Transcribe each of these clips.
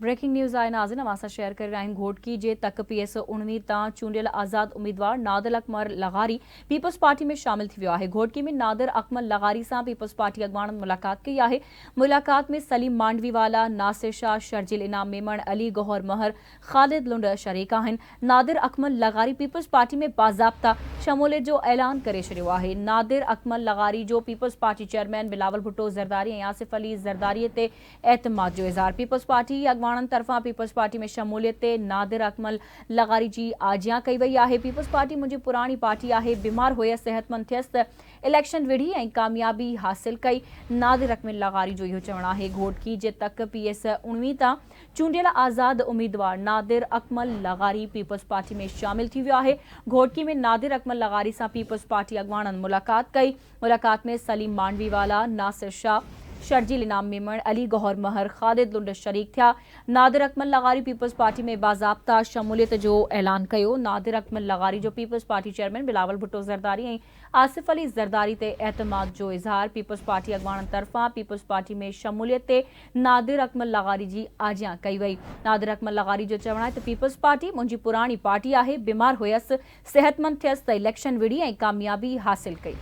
Breaking news आए नाज़रीन असां share कर रहे हैं घोटकी जे तक PS 19 तां चूंडियल आज़ाद उम्मीदवार नादिर अकमल लगारी पीपल्स पार्टी में शामिल थी वियो आहे। घोटकी में नादिर अकमल लगारी सां पीपल्स पार्टी अॻवाननि मुलाक़ात कई आहे। मुलाक़ात में सलीम मांडवीवाला, नासिर शाह, शर्जिल इनाम मेमण, अली गौहर महर, ख़ालिद लुंड शरीक आहिनि। नादिर अकमल लगारी पीपल्स पार्टी में बाज़ाब्ता शमूलियत जो ऐलान करे छॾियो आहे। नादिर अकमल लगारी जो peoples party chairman Bilawal Bhutto Zardari ऐं आसिफ अली ज़रदारी ते एतमाद जो इज़हार। पीपल्स पार्टी अॻवाननि तरफ़ां पीपल्स पार्टी में शमूलियत ते नादिर अकमल लगारी जी आजियां कई वई आहे। पीपल्स पार्टी मुंहिंजी पुराणी पार्टी आहे, बीमार हुयसि, सेहतमंद थियसि त इलेक्शन विढ़ी ऐं कामयाबी हासिल कई। नादिर अकमल लगारी जो इहो चवणु आहे। घोटकी जे तक PS 19 तां चूंडियल आज़ाद उम्मीदवार नादिर अकमल लगारी पीपल्स पार्टी में शामिल थी वियो आहे। घोटकी में नादिर अकमल लगारी सां पीपल्स पार्टी अॻवाननि मुलाक़ात कई। मुलाक़ात में सलीम मांडवीवाला, नासिर शाह, शर्जिल इनाम मेमण, अली गौहर महर, ख़ालिद लुंड शरीक थिया। नादिर अकमल लगारी पीपल्स पार्टी में बाज़ाब्ता शमूलियत जो ऐलान कयो। नादिर अकमल लगारी जो peoples party chairman Bilawal Bhutto Zardari ऐं आसिफ अली ज़रदारी ते एतमाद जो इज़हार। पीपल्स पार्टी अॻवाननि तरफ़ां पीपल्स पार्टी में शमूलियत ते नादिर अकमल लगारी जी आजियां कई वई। नादिर अकमल लगारी जो चवणु आहे त पीपल्स पार्टी मुंहिंजी पुराणी पार्टी आहे, बीमार हुयसि, सेहतमंद थियसि त इलेक्शन विढ़ी ऐं कामयाबी हासिल कई।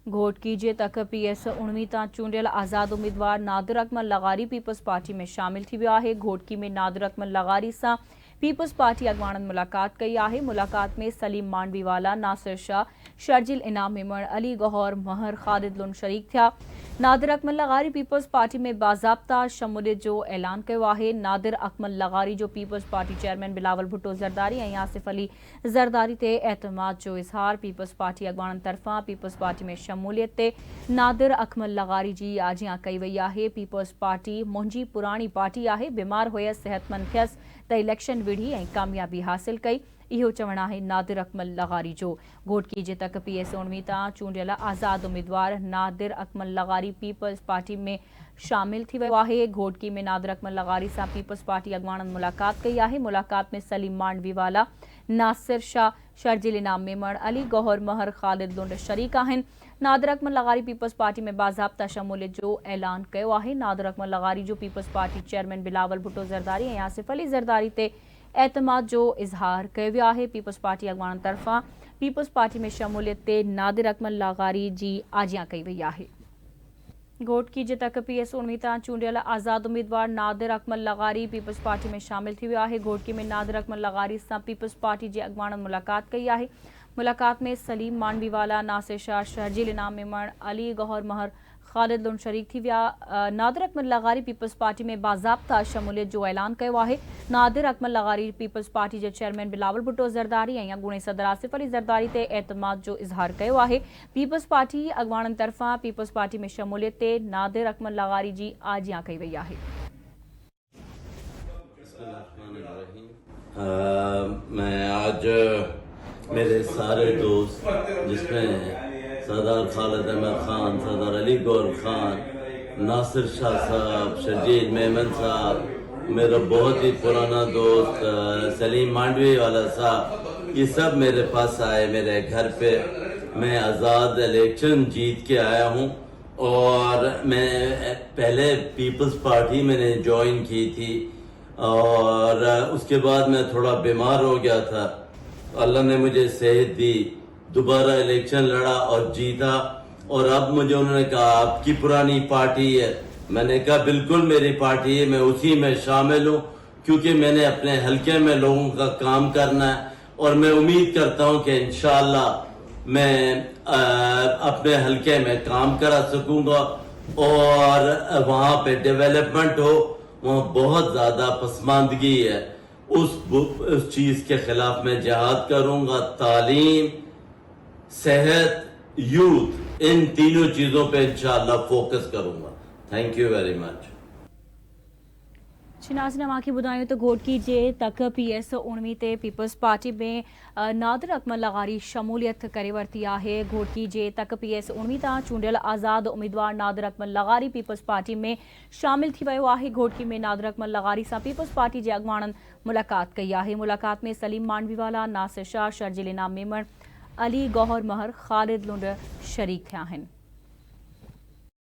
घोटकी जे तक PS 19 तां चूंडियल आज़ाद उम्मीदवार नादिर अकमल लगारी पीपल्स पार्टी में शामिल थी वियो आहे। घोटकी में नादिर अकमल लगारी सां पीपल्स पार्टी अॻवाननि मुलाक़ात कई आहे। मुलाक़ात में सलीम मांडवीवाला, नासिर शाह, शर्जिल इनाम मेमण, अली गौहर महर, ख़ालिद लुंड शरीक थिया। नादिर अकमल लगारी पीपल्स पार्टी में बाज़ाब्ता शमूलियत जो ऐलान कयो आहे। नादिर अकमल लगारी जो peoples party chairman Bilawal Bhutto Zardari ऐं आसिफ अली ज़रदारी ते एतमाद जो इज़हार। पीपल्स पार्टी अॻवाननि तरफ़ां पीपल्स पार्टी में शमूलियत ते नादिर अकमल लगारी जी आजियां कई वई आहे। पीपल्स पार्टी मुंहिंजी पुराणी पार्टी आहे, बीमार हुयसि, सेहतमंद थियसि त इलेक्शन विढ़ी ऐं कामयाबी हासिल कई। इहो चवणु आहे नादिर अकमल लगारी जो। घोटकी जे तक PS 19 तां चूंडियल आज़ाद उम्मीदवार नादिर अकमल लगारी पीपल्स पार्टी में शामिल थी वियो आहे। घोटकी में नादिर अकमल लगारी सां पीपल्स पार्टी अॻवाननि मुलाक़ात कई आहे। मुलाक़ात में सलीम मांडवीवाला, नासिर शाह, शर्जिल इनाम मेमण, अली गौहर महर, ख़ालिद लुंड शरीक आहिनि। नादिर अकमल लगारी पीपल्स पार्टी में बाज़ाब्ता शमूलियत जो ऐलान कयो आहे। नादिर अकमल लगारी जो peoples party chairman Bilawal Bhutto Zardari ऐं आसिफ अली ज़रदारी ते एतमाद जो इज़हार कयो वियो आहे। पीपल्स पार्टी अॻवाननि तरफ़ां पीपल्स पार्टी में शमूलियत ते नादिर अकमल लगारी जी आजियां कई वई आहे। घोटकी जे तक PS 19 तां चूंडियल आज़ाद उम्मीदवार नादिर अकमल लगारी पीपल्स पार्टी में शामिल थी वियो आहे। घोटकी में नादिर अकमल लगारी सां पीपल्स पार्टी जे अॻवाननि मुलाक़ात कई आहे। मुलाक़ात में सलीम मांडवीवाला, नासिर शाह, शर्जिल इनाम मेमण, अली गौहर महर, ख़ालिद लुंड शरीक थी विया। नादिर अकमल लगारी पीपल्स पार्टी में बाज़ाब्ता शमूलियत जो ऐलान कयो आहे। नादिर अकमल लगारी पीपल्स पार्टी जे चेयरमैन बिलावल भुट्टो ज़रदारी ऐं अॻूणे सदर आसिफ अली ज़रदारी ते एतमाद जो इज़हार कयो आहे। पीपल्स पार्टी अॻवाननि तरफ़ां पीपल्स पार्टी में शमूलियत ते नादिर अकमल लगारी जी आजियां कई वई आहे। मैं आज मेरे सारे दोस्त जिसमें सरदार खालिद अहमद खान, सरदार अली गौहर खान, नासिर शाह साहब, शर्जील मेमन साहब, मेरा बहुत ही पुराना दोस्त सलीम मांडवी वाला साहब, ये सब मेरे पास आए मेरे घर पे। मैं आज़ाद इलेक्शन जीत के आया हूँ और मैं पहले पीपल्स पार्टी मैंने ज्वाइन की थी और उसके बाद मैं थोड़ा बीमार हो गया था। अल्लाह ने मुझे सेहत दी, दोबारा इलेक्शन लड़ा और जीता। और अब मुझे उन्होंने कहा आपकी पुरानी पार्टी है, मैंने कहा बिल्कुल मेरी पार्टी है, मैं उसी में शामिल हूँ क्योंकि मैंने अपने हलके में लोगों का काम करना है और मैं उम्मीद करता हूँ कि इंशाअल्लाह मैं अपने हलके में काम करा सकूंगा और वहाँ पे डेवलपमेंट हो। वहाँ बहुत ज़्यादा पसमानदगी है, उस चीज़ के खिलाफ मैं जिहाद करूँगा। तालीम, सेहत, यूथ, इन तीनों चीज़ों पे इंशाअल्लाह फोकस करूँगा। Thank U very much. नाज़रीन मांखे ॿुधायूं त घोटकी जे तक PS 19 ते पीपल्स पार्टी में नादिर अकमल लगारी शमूलियत करे वरिती आहे। घोटकी जे तक PS 19 तां चूंडियल आज़ाद उम्मीदवार नादिर अकमल लगारी पीपल्स पार्टी में शामिल थी वियो आहे। घोटकी में नादिर अकमल लगारी सां पीपल्स पार्टी जे अॻवाननि मुलाक़ात कई आहे। मुलाक़ात में सलीम मांडवीवाला, नासिर शाह, शर्जिल इनाम मेमण, अली गौहर महर, ख़ालिद लुंड शरीक थिया आहिनि।